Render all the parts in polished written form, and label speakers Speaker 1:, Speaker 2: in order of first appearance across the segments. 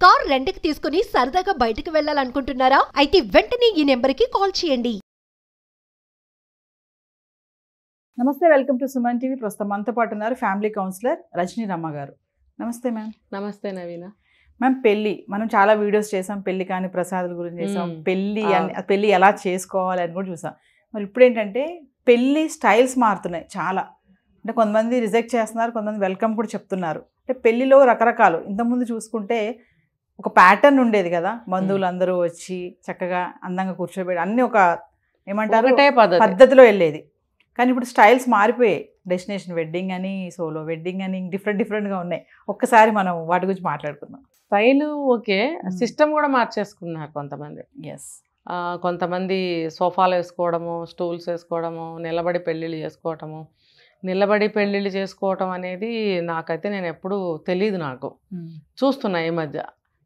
Speaker 1: Car రెంట్‌కి తీసుకుని సరదాగా బయటికి వెళ్ళాలనుకుంటున్నారా? అయితే వెంటనే ఈ నెంబర్‌కి కాల్ చేయండి.
Speaker 2: నమస్తే, వెల్కమ్ టు సుమన్ టీవీ. ప్రస్తుతం మనతో పాటు ఉన్నారు ఫ్యామిలీ కౌన్సిలర్ రజనీ రమ్మ గారు. నమస్తే మ్యామ్.
Speaker 3: నమస్తే నవీన.
Speaker 2: మ్యామ్, పెళ్ళి మనం చాలా వీడియోస్ చేసాం, పెళ్ళి కానీ ప్రసాదాల గురించి చేసాం, పెళ్ళి ఎలా చేసుకోవాలి అని కూడా చూసాం. మరి ఇప్పుడు ఏంటంటే పెళ్ళి స్టైల్స్ మారుతున్నాయి చాలా. అంటే కొంతమంది రిజెక్ట్ చేస్తున్నారు, కొంతమంది వెల్కమ్ కూడా చెప్తున్నారు. అంటే పెళ్ళిలో రకరకాలు, ఇంతకుముందు చూసుకుంటే ఒక ప్యాటర్న్ ఉండేది కదా, బంధువులు అందరూ వచ్చి చక్కగా అందంగా కూర్చోబెట్టి అన్నీ ఒక ఏమంటారు పద్ధతిలో వెళ్ళేది. కానీ ఇప్పుడు స్టైల్స్ మారిపోయాయి. డెస్టినేషన్ వెడ్డింగ్ అని, సోలో వెడ్డింగ్ అని, డిఫరెంట్గా ఉన్నాయి. ఒక్కసారి మనం వాటి గురించి మాట్లాడుకుందాం.
Speaker 3: స్టైల్ ఓకే, సిస్టమ్ కూడా మార్చేసుకున్నారు కొంతమంది.
Speaker 2: ఎస్,
Speaker 3: కొంతమంది సోఫాలు వేసుకోవడము, స్టూల్స్ వేసుకోవడము, నిలబడి పెళ్ళిళ్ళు చేసుకోవటము. నిలబడి పెళ్ళిళ్ళు చేసుకోవటం అనేది నాకైతే నేను ఎప్పుడు తెలియదు. నాకు చూస్తున్నా ఈ మధ్య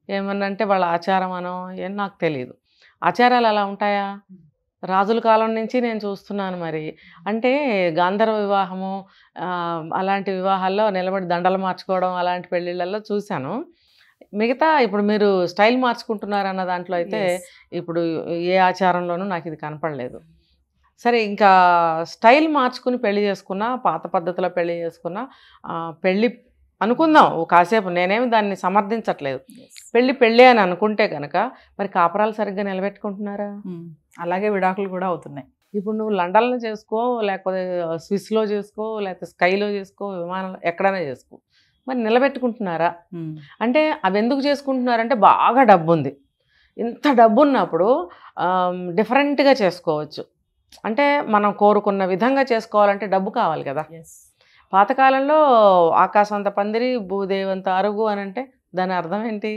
Speaker 3: ఏమన్నంటే వాళ్ళ ఆచారం అనో ఏం నాకు తెలియదు. ఆచారాలు అలా ఉంటాయా? రాజుల కాలం నుంచి నేను చూస్తున్నాను. మరి అంటే గాంధర్వ వివాహము అలాంటి వివాహాల్లో నిలబడి దండలు మార్చుకోవడం అలాంటి పెళ్ళిళ్ళల్లో చూశాను. మిగతా ఇప్పుడు మీరు స్టైల్ మార్చుకుంటున్నారు అన్న దాంట్లో అయితే ఇప్పుడు ఏ ఆచారంలోనూ నాకు ఇది కనపడలేదు. సరే, ఇంకా స్టైల్ మార్చుకుని పెళ్లి చేసుకున్నా, పాత పద్ధతిలో పెళ్లి చేసుకున్నా, పెళ్ళి అనుకుందాం కాసేపు, నేనేమి దాన్ని సమర్థించట్లేదు. పెళ్ళి అని అనుకుంటే కనుక మరి కాపురాలు సరిగ్గా నిలబెట్టుకుంటున్నారా?
Speaker 2: అలాగే విడాకులు కూడా అవుతున్నాయి.
Speaker 3: ఇప్పుడు నువ్వు లండన్లో చేసుకో, లేకపోతే స్విస్లో చేసుకో, లేకపోతే స్కైలో చేసుకో, విమానంలో ఎక్కడైనా చేసుకో, మరి నిలబెట్టుకుంటున్నారా? అంటే అవి ఎందుకు చేసుకుంటున్నారంటే బాగా డబ్బు ఉంది. ఇంత డబ్బు ఉన్నప్పుడు డిఫరెంట్గా చేసుకోవచ్చు. అంటే మనం కోరుకున్న విధంగా చేసుకోవాలంటే డబ్బు కావాలి కదా. పాతకాలంలో ఆకాశంత పందిరి భూదేవంత అరుగు అని అంటే దాని అర్థం ఏంటి?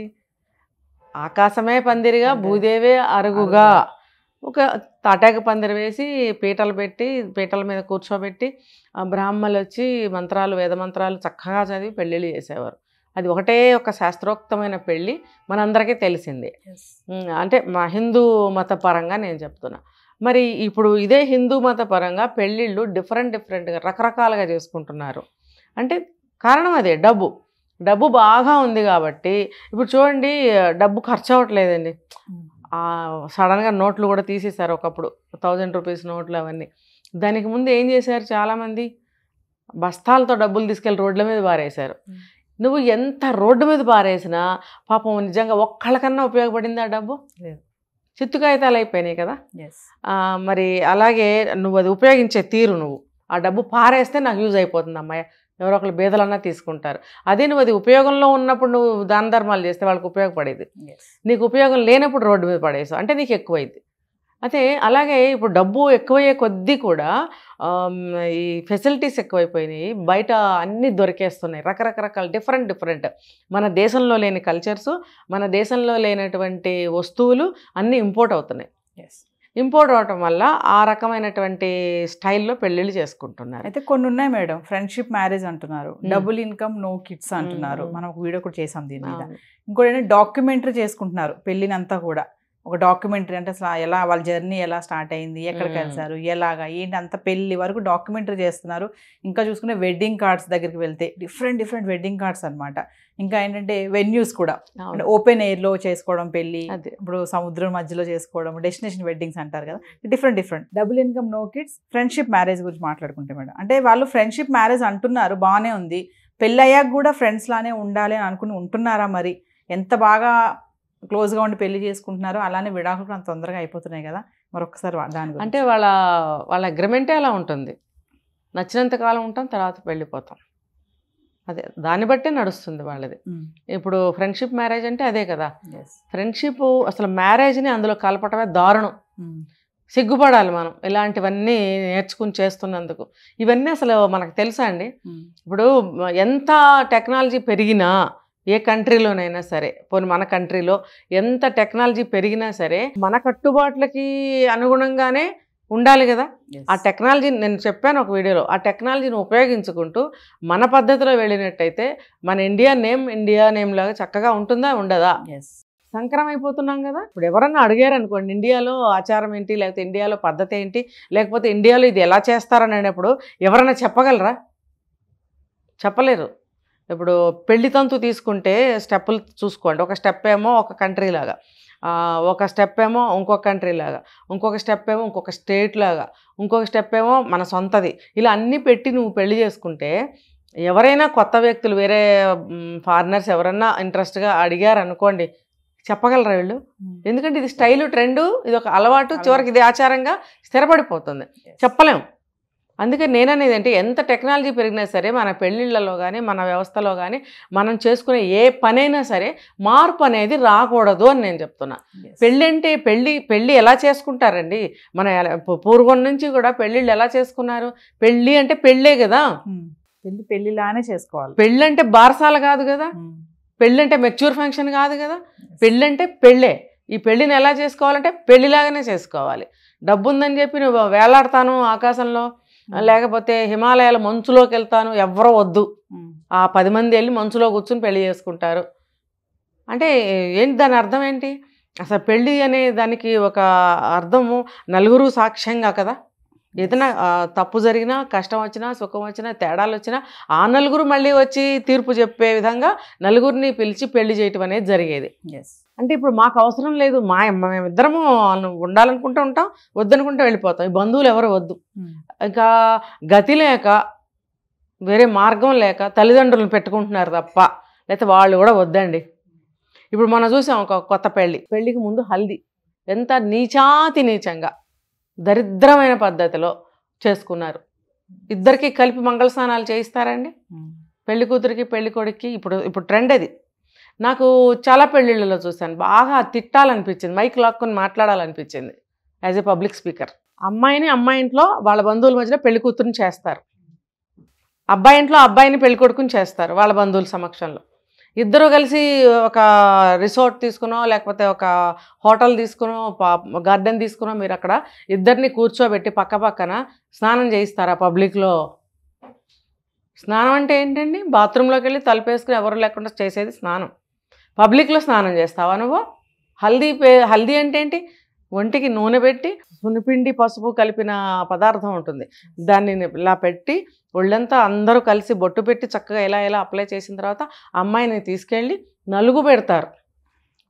Speaker 3: ఆకాశమే పందిరిగా భూదేవే అరుగుగా. ఒక తాటాకు పందిరి వేసి పీటలు పెట్టి, పీటల మీద కూర్చోబెట్టి బ్రాహ్మణులు వచ్చి మంత్రాలు, వేద మంత్రాలు చక్కగా చదివి పెళ్ళిళ్ళు చేసేవారు. అది ఒకటే ఒక శాస్త్రోక్తమైన పెళ్ళి, మనందరికీ తెలిసిందే. అంటే మా హిందూ మత పరంగా నేను చెప్తున్నా. మరి ఇప్పుడు ఇదే హిందూ మత పరంగా పెళ్ళిళ్ళు డిఫరెంట్గా రకరకాలుగా చేసుకుంటున్నారు. అంటే కారణం అదే, డబ్బు బాగా ఉంది కాబట్టి. ఇప్పుడు చూడండి, డబ్బు ఖర్చు అవ్వట్లేదండి. సడన్గా నోట్లు కూడా తీసేశారు. ఒకప్పుడు 1000 రూపీస్ నోట్లు అవన్నీ. దానికి ముందు ఏం చేశారు చాలామంది? బస్తాలతో డబ్బులు తీసుకెళ్ళి రోడ్ల మీద పారేశారు. నువ్వు ఎంత రోడ్డు మీద పారేసినా పాపం నిజంగా ఒక్కళ్ళకన్నా ఉపయోగపడింది ఆ డబ్బు? లేదు, చిత్తు కాగితాలు అయిపోయినాయి కదా. మరి అలాగే నువ్వు అది ఉపయోగించే తీరు, నువ్వు ఆ డబ్బు పారేస్తే నాకు యూజ్ అయిపోతుంది అమ్మాయి, ఎవరో ఒకళ్ళు బేదలన్నా తీసుకుంటారు. అదే నువ్వు అది ఉపయోగంలో ఉన్నప్పుడు నువ్వు దాన ధర్మాలు చేస్తే వాళ్ళకి ఉపయోగపడేది. నీకు ఉపయోగం లేనప్పుడు రోడ్డు మీద పడేసావు అంటే నీకు ఎక్కువైంది. అయితే అలాగే ఇప్పుడు డబ్బు ఎక్కువయ్యే కొద్దీ కూడా ఈ ఫెసిలిటీస్ ఎక్కువైపోయినాయి. బయట అన్నీ దొరికేస్తున్నాయి, రకరకాల డిఫరెంట్ మన దేశంలో లేని కల్చర్స్, మన దేశంలో లేనటువంటి వస్తువులు అన్నీ ఇంపోర్ట్ అవుతున్నాయి. ఇంపోర్ట్ అవటం వల్ల ఆ రకమైనటువంటి స్టైల్లో పెళ్ళిళ్ళు చేసుకుంటున్నారు.
Speaker 2: అయితే కొన్ని ఉన్నాయి మేడం, ఫ్రెండ్షిప్ మ్యారేజ్ అంటున్నారు, డబుల్ ఇన్కమ్ నో కిడ్స్ అంటున్నారు. మనం ఒక వీడియో కూడా చేసాం దీని మీద. ఇంకోటి డాక్యుమెంటరీ చేసుకుంటున్నారు పెళ్ళినంతా కూడా. ఒక డాక్యుమెంటరీ అంటే అసలు ఎలా వాళ్ళ జర్నీ ఎలా స్టార్ట్ అయింది, ఎక్కడికి వెళ్తారు, ఎలాగా ఏంటి, అంత పెళ్ళి వరకు డాక్యుమెంటరీ చేస్తున్నారు. ఇంకా చూసుకునే వెడ్డింగ్ కార్డ్స్ దగ్గరికి వెళ్తే డిఫరెంట్ వెడ్డింగ్ కార్డ్స్ అనమాట. ఇంకా ఏంటంటే వెన్యూస్ కూడా అంటే ఓపెన్ ఎయిర్లో చేసుకోవడం పెళ్ళి, ఇప్పుడు సముద్రం మధ్యలో చేసుకోవడం, డెస్టినేషన్ వెడ్డింగ్స్ అంటారు కదా. Different double income no kids, friendship marriage గురించి మాట్లాడుకుంటే మేడం, అంటే వాళ్ళు ఫ్రెండ్షిప్ మ్యారేజ్ అంటున్నారు, బాగానే ఉంది. పెళ్ళి అయ్యాక కూడా ఫ్రెండ్స్ లానే ఉండాలి అని అనుకుని ఉంటున్నారా? మరి ఎంత బాగా క్లోజ్గా ఉండి పెళ్లి చేసుకుంటున్నారు, అలానే విడాకులు అంత తొందరగా అయిపోతున్నాయి కదా. మరొకసారి దాని
Speaker 3: అంటే వాళ్ళ అగ్రిమెంటే అలా ఉంటుంది. నచ్చినంత కాలం ఉంటాం, తర్వాత వెళ్ళిపోతాం. అదే దాన్ని బట్టే నడుస్తుంది వాళ్ళది. ఇప్పుడు ఫ్రెండ్షిప్ మ్యారేజ్ అంటే అదే కదా. ఫ్రెండ్షిప్ అసలు మ్యారేజ్ని అందులో కలపటమే దారుణం. సిగ్గుపడాలి మనం ఇలాంటివన్నీ నేర్చుకుని చేస్తున్నందుకు. ఇవన్నీ అసలు మనకు తెలుసా అండి? ఇప్పుడు ఎంత టెక్నాలజీ పెరిగినా, ఏ కంట్రీలోనైనా సరే, పోనీ మన కంట్రీలో ఎంత టెక్నాలజీ పెరిగినా సరే మన కట్టుబాట్లకి అనుగుణంగానే ఉండాలి కదా. ఆ టెక్నాలజీ నేను చెప్పాను ఒక వీడియోలో, ఆ టెక్నాలజీని ఉపయోగించుకుంటూ మన పద్ధతిలో వెళ్ళినట్టయితే మన ఇండియా నేమ్ లాగా చక్కగా ఉంటుందా, ఉండదా? సంక్రమం అయిపోతున్నాం కదా. ఇప్పుడు ఎవరన్నా అడిగారు అనుకోండి, ఇండియాలో ఆచారం ఏంటి, లేకపోతే ఇండియాలో పద్ధతి ఏంటి, లేకపోతే ఇండియాలో ఇది ఎలా చేస్తారని అనేప్పుడు ఎవరన్నా చెప్పగలరా? చెప్పలేరు. ఇప్పుడు పెళ్లి తంతు తీసుకుంటే స్టెప్పులు చూసుకోండి. ఒక స్టెప్ ఏమో ఒక కంట్రీ లాగా, ఒక స్టెప్ ఏమో ఇంకొక కంట్రీ లాగా, ఇంకొక స్టెప్ ఏమో ఇంకొక స్టేట్ లాగా, ఇంకొక స్టెప్ ఏమో మన సొంతది. ఇలా అన్నీ పెట్టి నువ్వు పెళ్లి చేసుకుంటే ఎవరైనా కొత్త వ్యక్తులు వేరే ఫారినర్స్ ఎవరన్నా ఇంట్రెస్ట్గా అడిగారు అనుకోండి, చెప్పగలరా వీళ్ళు? ఎందుకంటే ఇది స్టైలు, ట్రెండు, ఇది ఒక అలవాటు, చివరికి ఇది ఆచారంగా స్థిరపడిపోతుంది. చెప్పలేం. అందుకే నేననేది అంటే ఎంత టెక్నాలజీ పెరిగినా సరే మన పెళ్ళిళ్ళలో కానీ మన వ్యవస్థలో కానీ మనం చేసుకునే ఏ పనైనా సరే మార్పు అనేది రాకూడదు అని నేను చెప్తున్నా. పెళ్ళి అంటే పెళ్ళి ఎలా చేసుకుంటారండి? మన పూర్వం నుంచి కూడా పెళ్ళిళ్ళు ఎలా చేసుకున్నారు? పెళ్ళి అంటే పెళ్ళే కదా,
Speaker 2: పెళ్ళిలానే చేసుకోవాలి.
Speaker 3: పెళ్ళి అంటే బారసాల కాదు కదా, పెళ్ళి అంటే మెచ్యూర్ ఫంక్షన్ కాదు కదా, పెళ్ళి అంటే పెళ్ళే. ఈ పెళ్ళిని ఎలా చేసుకోవాలంటే పెళ్ళిలాగానే చేసుకోవాలి. డబ్బు ఉందని చెప్పి నువ్వు వేలాడతాను ఆకాశంలో, లేకపోతే హిమాలయాల మంచులోకి వెళ్తాను, ఎవ్వరూ వద్దు. ఆ 10 మంది వెళ్ళి మంచులో కూర్చుని పెళ్లి చేసుకుంటారు అంటే ఏంటి? దాని అర్థం ఏంటి? అసలు పెళ్ళి అనే దానికి ఒక అర్థము నలుగురు సాక్ష్యంగా కదా. ఏదైనా తప్పు జరిగినా, కష్టం వచ్చినా, సుఖం వచ్చినా, తేడాలు వచ్చినా ఆ నలుగురు మళ్ళీ వచ్చి తీర్పు చెప్పే విధంగా నలుగురిని పిలిచి పెళ్లి చేయటం అనేది జరిగేది. అంటే ఇప్పుడు మాకు అవసరం లేదు, మేమిద్దరము ఉండాలనుకుంటూ ఉంటాం, వద్దనుకుంటే వెళ్ళిపోతాం. ఈ బంధువులు ఎవరు వద్దు. ఇంకా గతి లేక, వేరే మార్గం లేక తల్లిదండ్రులను పెట్టుకుంటున్నారు తప్ప, లేకపోతే వాళ్ళు కూడా వద్దండి. ఇప్పుడు మనం చూసాం ఒక కొత్త పెళ్ళికి ముందు హల్దీ ఎంత నీచాతి నీచంగా దరిద్రమైన పద్ధతిలో చేసుకున్నారు. ఇద్దరికి కలిపి మంగళ స్నానాలు చేయిస్తారండి పెళ్లి కూతురికి పెళ్లి కొడుక్కి. ఇప్పుడు ట్రెండ్ అది. నాకు చాలా పెళ్ళిళ్ళలో చూశాను, బాగా తిట్టాలనిపించింది, మైక్ లాక్కొని మాట్లాడాలనిపించింది యాజ్ ఏ పబ్లిక్ స్పీకర్. అమ్మాయి ఇంట్లో వాళ్ళ బంధువుల మధ్యలో పెళ్లి కూతురుని చేస్తారు, అబ్బాయి ఇంట్లో అబ్బాయిని పెళ్లి కొడుకుని చేస్తారు వాళ్ళ బంధువుల సమక్షంలో. ఇద్దరు కలిసి ఒక రిసార్ట్ తీసుకునో, లేకపోతే ఒక హోటల్ తీసుకునో, గార్డెన్ తీసుకునో, మీరు అక్కడ ఇద్దరిని కూర్చోబెట్టి పక్క పక్కన స్నానం చేయిస్తారా పబ్లిక్లో? స్నానం అంటే ఏంటండి? బాత్రూంలోకి వెళ్ళి తలుపేసుకుని ఎవరు లేకుండా చేసేది స్నానం. పబ్లిక్లో స్నానం చేస్తావా నువ్వు? హల్దీ అంటే ఏంటి? ఒంటికి నూనె పెట్టి సున్నిపిండి పసుపు కలిపిన పదార్థం ఉంటుంది, దాన్ని ఇలా పెట్టి ఒళ్ళంతా అందరూ కలిసి బొట్టు పెట్టి చక్కగా ఇలా అప్లై చేసిన తర్వాత అమ్మాయిని తీసుకెళ్ళి నలుగు పెడతారు.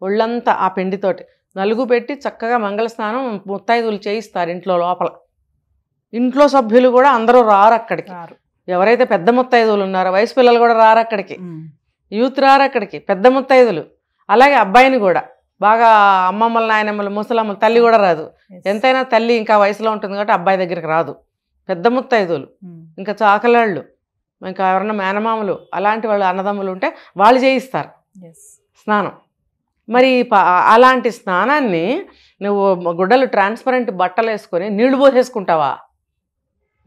Speaker 3: ఒళ్ళంతా ఆ పిండితోటి నలుగు పెట్టి చక్కగా మంగళ స్నానం ముత్తైదులు చేయిస్తారు ఇంట్లో లోపల. ఇంట్లో సభ్యులు కూడా అందరూ రారు అక్కడికి. ఎవరైతే పెద్ద ముత్తైదువులు ఉన్నారో వయసు పిల్లలు కూడా రారు అక్కడికి, యూత్ రారు అక్కడికి, పెద్ద ముత్తైదులు. అలాగే అబ్బాయిని కూడా బాగా అమ్మమ్మలు, నాయనమ్మలు, ముసలమ్మలు, తల్లి కూడా రాదు. ఎంతైనా తల్లి ఇంకా వయసులో ఉంటుంది కాబట్టి అబ్బాయి దగ్గరికి రాదు. పెద్ద ముత్తైదువులు, ఇంకా చాకలాళ్ళు, ఇంకా ఎవరన్నా మేనమామలు, అలాంటి వాళ్ళు అన్నదమ్ములు ఉంటే వాళ్ళు చేయిస్తారు స్నానం. మరి అలాంటి స్నానాన్ని నువ్వు గుడ్డలు ట్రాన్స్పరెంట్ బట్టలు వేసుకొని నీళ్లు పోసేసుకుంటావా?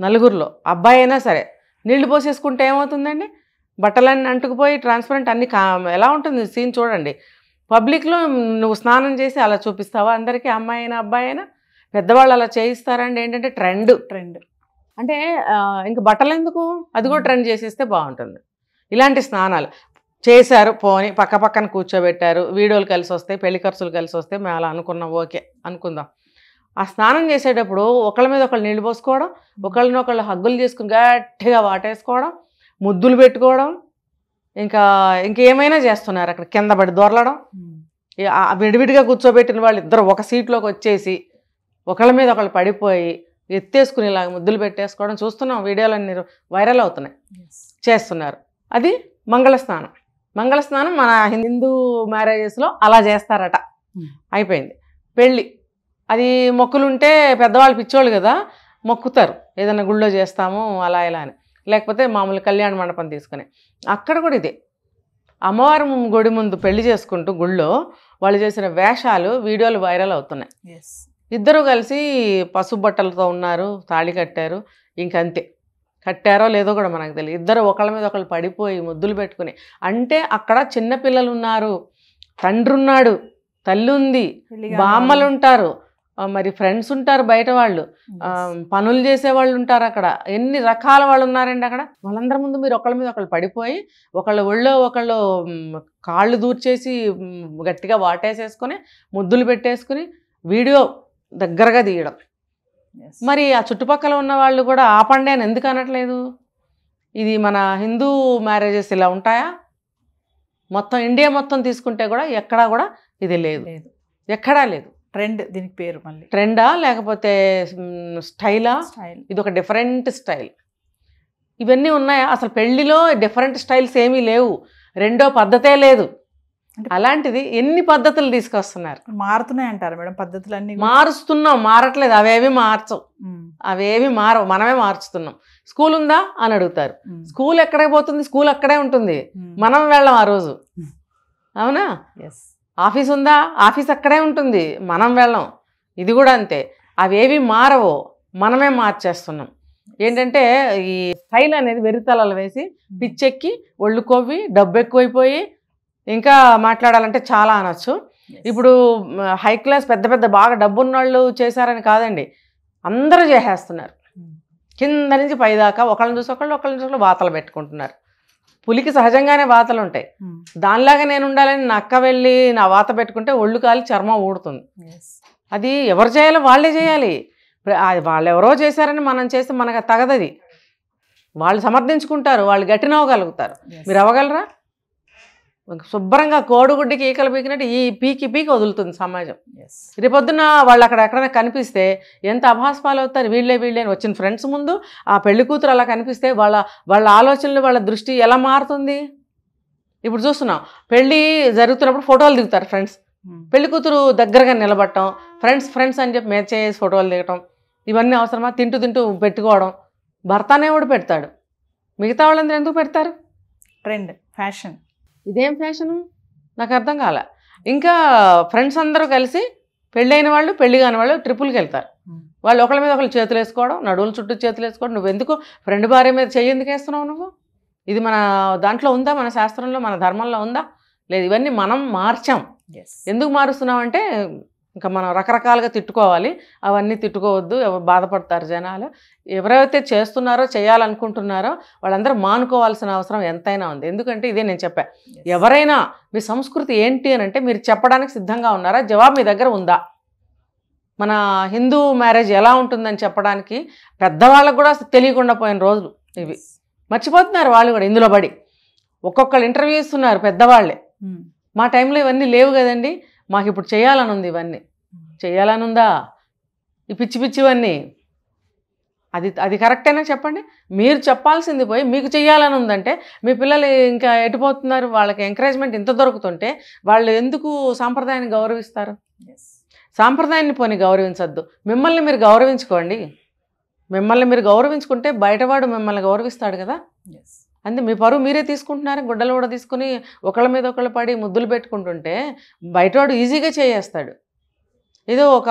Speaker 3: నలుగురిలో అబ్బాయి అయినా సరే నీళ్లు పోసేసుకుంటే ఏమవుతుందండి? బట్టలన్నీ అంటుకుపోయి ట్రాన్స్పరెంట్ అన్ని ఎలా ఉంటుంది సీన్ చూడండి. పబ్లిక్లో నువ్వు స్నానం చేసి అలా చూపిస్తావా అందరికీ? అమ్మాయి అయినా అబ్బాయి అయినా పెద్దవాళ్ళు అలా చేయిస్తారండి. ఏంటంటే ట్రెండ్ అంటే ఇంక బట్టలు ఎందుకు, అది కూడా ట్రెండ్ చేసేస్తే బాగుంటుంది. ఇలాంటి స్నానాలు చేశారు, పోని పక్క పక్కన కూర్చోబెట్టారు, వీడియోలు కలిసి వస్తాయి, పెళ్లి ఖర్చులు కలిసి వస్తాయి, మేము అలా అనుకున్నాం, ఓకే అనుకుందాం. ఆ స్నానం చేసేటప్పుడు ఒకళ్ళ మీద ఒకళ్ళు నీళ్ళు పోసుకోవడం, ఒకళ్ళనొకళ్ళు హగ్గులు చేసుకుని గట్టిగా వాటేసుకోవడం, ముద్దులు పెట్టుకోవడం, ఇంకేమైనా చేస్తున్నారు అక్కడ. కింద పడి దొరలడం, విడివిడిగా కూర్చోబెట్టిన వాళ్ళు ఇద్దరు ఒక సీట్లోకి వచ్చేసి ఒకళ్ళ మీద ఒకళ్ళు పడిపోయి ఎత్తేసుకుని ఇలాగ ముద్దులు పెట్టేసుకోవడం చూస్తున్నాం, వీడియోలన్నీ వైరల్ అవుతున్నాయి, చేస్తున్నారు. అది మంగళస్నానం. మంగళస్నానం మన హిందూ మ్యారేజెస్లో అలా చేస్తారట. అయిపోయింది పెళ్ళి. అది మొక్కులుంటే పెద్దవాళ్ళు పిచ్చోళ్ళు కదా, మొక్కుతారు ఏదైనా గుళ్ళో చేస్తాము అలా ఇలా అని, లేకపోతే మామూలు కళ్యాణ మండపం తీసుకుని. అక్కడ కూడా ఇదే అమ్మవారి గుడి ముందు పెళ్లి చేసుకుంటూ గుళ్ళో వాళ్ళు చేసిన వేషాలు వీడియోలు వైరల్ అవుతున్నాయి. ఇద్దరు కలిసి పసుపు బట్టలతో ఉన్నారు, తాళి కట్టారు, ఇంకంతే. కట్టారో లేదో కూడా మనకు తెలియదు. ఇద్దరు ఒకళ్ళ మీద ఒకళ్ళు పడిపోయి ముద్దులు పెట్టుకుని. అంటే అక్కడ చిన్నపిల్లలు ఉన్నారు, తండ్రి ఉన్నాడు, తల్లి ఉంది, బామ్మలు ఉంటారు, మరి ఫ్రెండ్స్ ఉంటారు, బయట వాళ్ళు పనులు చేసేవాళ్ళు ఉంటారు. అక్కడ ఎన్ని రకాల వాళ్ళు ఉన్నారండి. అక్కడ వాళ్ళందరి ముందు మీరు ఒకళ్ళ మీద ఒకళ్ళు పడిపోయి ఒకళ్ళు ఒళ్ళో ఒకళ్ళు కాళ్ళు దూర్చేసి గట్టిగా వాటేసేసుకొని ముద్దులు పెట్టేసుకుని వీడియో దగ్గరగా తీయడం. మరి ఆ చుట్టుపక్కల ఉన్న వాళ్ళు కూడా ఆపండి అని ఎందుకు అనట్లేదు? ఇది మన హిందూ మ్యారేజెస్ ఇలా ఉంటాయా? మొత్తం ఇండియా మొత్తం తీసుకుంటే కూడా ఎక్కడా కూడా ఇది లేదు, ఎక్కడా లేదు.
Speaker 2: ట్రెండ్ దీనికి పేరు మళ్ళీ
Speaker 3: ట్రెండా లేకపోతే స్టైలా?
Speaker 2: స్టైల్.
Speaker 3: ఇది ఒక డిఫరెంట్ స్టైల్. ఇవన్నీ ఉన్నాయా? అసలు పెళ్లిలో డిఫరెంట్ స్టైల్స్ ఏమీ లేవు, రెండో పద్ధతే లేదు. అలాంటిది ఎన్ని పద్ధతులు తీసుకొస్తున్నారు.
Speaker 2: మారుతున్నాయి అంటారు మేడం పద్ధతులన్నీ?
Speaker 3: మారుస్తున్నాం, మారట్లేదు. అవేవి మార్చవు, అవేవి మారవు, మనమే మార్చుతున్నాం. స్కూల్ ఉందా అని అడుగుతారు, స్కూల్ ఎక్కడికి పోతుంది? స్కూల్ అక్కడే ఉంటుంది, మనం వెళ్ళం ఆ రోజు. అవునా? ఆఫీస్ ఉందా? ఆఫీస్ అక్కడే ఉంటుంది, మనం వెళ్ళం. ఇది కూడా అంతే, అవేవి మారవో, మనమే మార్చేస్తున్నాం. ఏంటంటే ఈ స్టైల్ అనేది వెరితలలు వేసి పిచ్చెక్కి ఒళ్ళు కొవ్వి డబ్బు ఎక్కువైపోయి ఇంకా మాట్లాడాలంటే చాలా అనొచ్చు. ఇప్పుడు హై క్లాస్ పెద్ద పెద్ద బాగా డబ్బున్నోళ్ళు చేశారని కాదండి, అందరూ చేసేస్తున్నారు. కింద నుంచి పైదాకా ఒకళ్ళని చూసి ఒకళ్ళు వాతలు పెట్టుకుంటున్నారు. పులికి సహజంగానే వాతలు ఉంటాయి, దానిలాగా నేను ఉండాలని నా అక్క వెళ్ళి నా వాత పెట్టుకుంటే ఒళ్ళు కాలి చర్మం ఊడుతుంది. అది ఎవరు చేయాలో వాళ్ళే చేయాలి. వాళ్ళు ఎవరో చేశారని మనం చేస్తే మనకు తగదది. వాళ్ళు సమర్థించుకుంటారు, వాళ్ళు గట్టినవ్వగలుగుతారు, మీరు అవ్వగలరా? శుభ్రంగా కోడిగుడ్డికి ఈకలు పీకినట్టు ఈ పీకి వదులుతుంది సమాజం. రేపొద్దున వాళ్ళు అక్కడ ఎక్కడైనా కనిపిస్తే ఎంత అభాస్పాలు అవుతారు. వీళ్ళే అని వచ్చిన ఫ్రెండ్స్ ముందు ఆ పెళ్లి కూతురు అలా కనిపిస్తే వాళ్ళ ఆలోచనలు వాళ్ళ దృష్టి ఎలా మారుతుంది? ఇప్పుడు చూస్తున్నాం, పెళ్ళి జరుగుతున్నప్పుడు ఫోటోలు దిగుతారు ఫ్రెండ్స్, పెళ్లి కూతురు దగ్గరగా నిలబడటం, ఫ్రెండ్స్ అని చెప్పి మేచ్ చేసి ఫోటోలు దిగటం, ఇవన్నీ అవసరమా? తింటూ పెట్టుకోవడం. భర్త అనేవాడు పెడతాడు, మిగతా వాళ్ళందరూ ఎందుకు పెడతారు?
Speaker 2: Trend, fashion.
Speaker 3: ఇదేం ఫ్యాషను నాకు అర్థం కాలే. ఇంకా ఫ్రెండ్స్ అందరూ కలిసి పెళ్ళైన వాళ్ళు పెళ్లి కాని వాళ్ళు ట్రిప్పులకి వెళ్తారు. వాళ్ళు ఒకళ్ళ మీద ఒకళ్ళు చేతులు వేసుకోవడం, నడువుల చుట్టూ చేతులు వేసుకోవడం. నువ్వు ఎందుకు ఫ్రెండ్ భార్య మీద చెయ్యి ఎందుకు వేస్తున్నావు నువ్వు? ఇది మన దాంట్లో ఉందా? మన శాస్త్రంలో, మన ధర్మంలో ఉందా? లేదు. ఇవన్నీ మనం మార్చాం. ఎందుకు మారుస్తున్నామంటే ఇంకా మనం రకరకాలుగా తిట్టుకోవాలి, అవన్నీ తిట్టుకోవద్దు, ఎవరు బాధపడతారు జనాలు. ఎవరైతే చేస్తున్నారో చేయాలనుకుంటున్నారో వాళ్ళందరూ మానుకోవాల్సిన అవసరం ఎంతైనా ఉంది. ఎందుకంటే ఇదే నేను చెప్పా, ఎవరైనా మీ సంస్కృతి ఏంటి అని అంటే మీరు చెప్పడానికి సిద్ధంగా ఉన్నారా? జవాబు మీ దగ్గర ఉందా? మన హిందూ మ్యారేజ్ ఎలా ఉంటుందని చెప్పడానికి పెద్దవాళ్ళకు కూడా తెలియకుండా పోయిన రోజులు ఇవి. మర్చిపోతున్నారు వాళ్ళు కూడా ఇందులో పడి. ఒక్కొక్కరు ఇంటర్వ్యూ ఇస్తున్నారు పెద్దవాళ్ళే. మా టైంలో ఇవన్నీ లేవు కదండి, మాకు ఇప్పుడు చేయాలని ఉంది, ఇవన్నీ చేయాలని ఉందా? ఈ పిచ్చివన్నీ అది కరెక్టేనా చెప్పండి? మీరు చెప్పాల్సింది పోయి మీకు చేయాలని ఉందంటే మీ పిల్లలు ఇంకా ఎటుపోతున్నారు? వాళ్ళకి ఎంకరేజ్మెంట్ ఇంత దొరుకుతుంటే వాళ్ళు ఎందుకు సాంప్రదాయాన్ని గౌరవిస్తారు? సాంప్రదాయాన్ని పోని గౌరవించద్దు, మిమ్మల్ని మీరు గౌరవించుకోండి. మిమ్మల్ని మీరు గౌరవించుకుంటే బయటవాడు మిమ్మల్ని గౌరవిస్తాడు కదా. అంటే మీ పరువు మీరే తీసుకుంటున్నారు, గుడ్డలు కూడా తీసుకుని ఒకళ్ళ మీద ఒకళ్ళు పడి ముద్దులు పెట్టుకుంటుంటే బయటవాడు ఈజీగా చేయేస్తాడు. ఏదో ఒక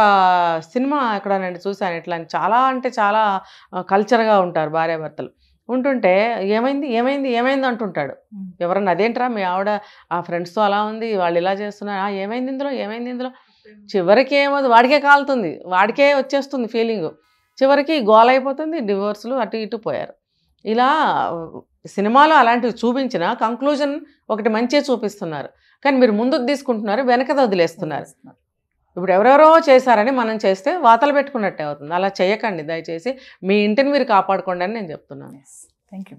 Speaker 3: సినిమా ఎక్కడనండి చూశాను ఇట్లా, చాలా అంటే చాలా కల్చర్గా ఉంటారు భార్యాభర్తలు. ఉంటుంటే ఏమైంది అంటుంటాడు. ఎవరన్నా అదేంట్రా మీ ఆవిడ ఆ ఫ్రెండ్స్తో అలా ఉంది, వాళ్ళు ఇలా చేస్తున్నారు, ఏమైంది ఇందులో? చివరికి ఏమవుతుంది, వాడికే కాలుతుంది, వాడికే వచ్చేస్తుంది ఫీలింగు. చివరికి గోల అయిపోతుంది, డివోర్సులు అటు ఇటు పోయారు. ఇలా సినిమాలో అలాంటివి చూపించిన కంక్లూజన్ ఒకటి మంచిగా చూపిస్తున్నారు, కానీ మీరు ముందుకు తీసుకుంటున్నారు, వెనకది వదిలేస్తున్నారు. ఇప్పుడు ఎవరెవరో చేశారని మనం చేస్తే వాతలు పెట్టుకున్నట్టే అవుతుంది. అలా చేయకండి దయచేసి, మీ ఇంటిని మీరు కాపాడుకోండి అని నేను చెప్తున్నాను.
Speaker 2: Thank you.